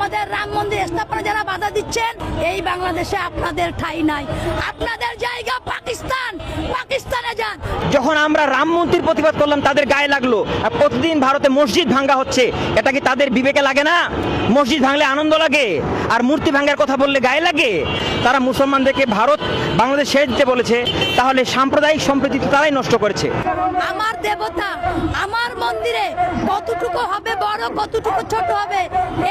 আমাদের রাম মন্দির স্থাপনা যারা বাধা দিচ্ছেন, এই বাংলাদেশে আপনাদের ঠাঁই নাই, আপনাদের জায়গা পাকিস্তান, পাকিস্তানে যান। যখন আমরা রাম মন্দির প্রতিবাদ করলাম তাদের গায়ে লাগলো, আর প্রতিদিন ভারতে মসজিদ ভাঙ্গা হচ্ছে, এটা কি তাদের বিবেকে লাগে না? মসজিদ ভাঙলে আনন্দ লাগে, আর মূর্তি ভাঙ্গার কথা বললে গায়ে লাগে। তারা মুসলমানদেরকে ভারত বাংলাদেশ ছেড়ে দিতে বলেছে, তাহলে সাম্প্রদায়িক সম্প্রীতি তো তারাই নষ্ট করেছে। আমার দেবতা, আমার মন্দিরে কতটুকু হবে বড়, কতটুকু ছোট হবে,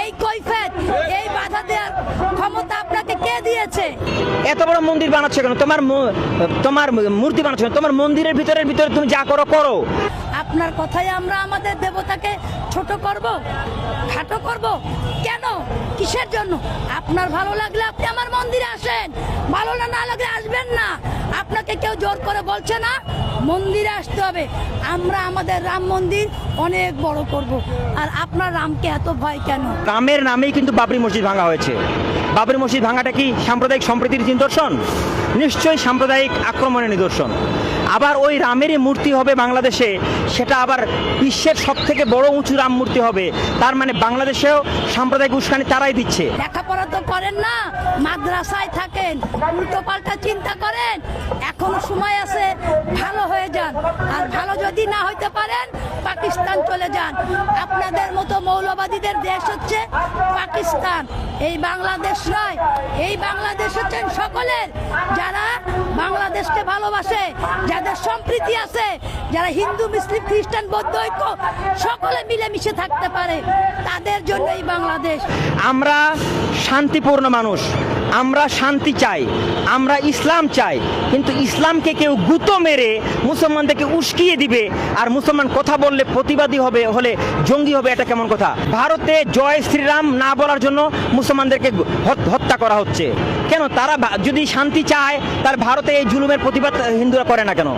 এই কৈফিয়ত, এই বাধা দেওয়ার ক্ষমতা আপনাকে কে দিয়েছে? এত বড় মন্দির বানাচ্ছ কেন? তোমার মূর্তি বানাচ্ছ কেন? তোমার মন্দিরের ভিতরে তুমি যা করো করো। আপনার কথাই আমরা আমাদের দেবতাকে ছোট করব, খাটো করব কেন? কিসের জন্য? আপনার ভালো লাগলে আপনি আমার মন্দিরে আসেন, ভালো না লাগলে আসবেন না। আপনাকে কেউ জোর করে বলছে না মন্দিরে আসতে হবে। আমরা আমাদের রাম মন্দির অনেক বড় করব। আর আপনার রামকে এত ভয় কেন? রামের নামেই কিন্তু বাবরি মসজিদ ভাঙা হয়েছে। বাবরি মসজিদ ভাঙাটা কি সাম্প্রদায়িক সম্প্রীতির নিদর্শন? নিশ্চয়ই সাম্প্রদায়িক আক্রমণের নিদর্শন। আবার ওই রামেরই মূর্তি হবে বাংলাদেশে, সেটা আবার বিশ্বের সব থেকে বড় উঁচু রাম মূর্তি হবে। তার মানে বাংলাদেশেও সাম্প্রদায়িক উস্কানি তারাই দিচ্ছে। লেখাপড়া তো করেন না, মাদ্রাসায় থাকেন, উল্টো পাল্টা চিন্তা করেন। এখনো সময় আছে, ভালো হয়ে যান। আর ভালো যদি না হইতে পারেন, পাকিস্তান চলে যান। আপনাদের মতো মৌলবাদীদের দেশ হচ্ছে পাকিস্তান, এই বাংলাদেশ নয়। এই বাংলাদেশ হচ্ছেন সকলের, যারা বাংলাদেশকে ভালোবাসে, যাদের সম্প্রীতি আছে, যারা হিন্দু, মুসলিম, খ্রিস্টান, বৌদ্ধ ঐক্য সকলে মিলেমিশে থাকতে পারে, তাদের জন্য এই বাংলাদেশ। আমরা শান্তিপূর্ণ মানুষ, আমরা শান্তি চাই, আমরা ইসলাম চাই। কিন্তু ইসলামকে কেউ গুঁতো মেরে মুসলমানদেরকে উস্কিয়ে দিবে, আর মুসলমান কথা বললে প্রতিবাদী হলে জঙ্গি হবে, এটা কেমন কথা? ভারতে জয় শ্রীরাম না বলার জন্য মুসলমানদেরকে হত্যা করা হচ্ছে কেন? তারা যদি শান্তি চায়, তার ভারতে এই জুলুমের প্রতিবাদ হিন্দুরা করে না কেন?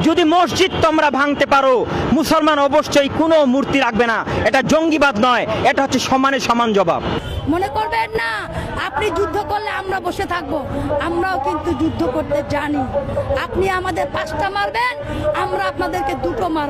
যদি মসজিদ তোমরা ভাঙতে পারো, মুসলমান অবশ্যই কোনো মূর্তি রাখবে না। এটা জঙ্গিবাদ নয়, এটা হচ্ছে সমানে সমান জবাব। মনে করবেন না আপনি যুদ্ধ করলে আমরা বসে থাকবো, আমরাও কিন্তু যুদ্ধ করতে জানি। আপনি আমাদের 5টা মারবেন, আমরা আপনাদেরকে 2টো মারব।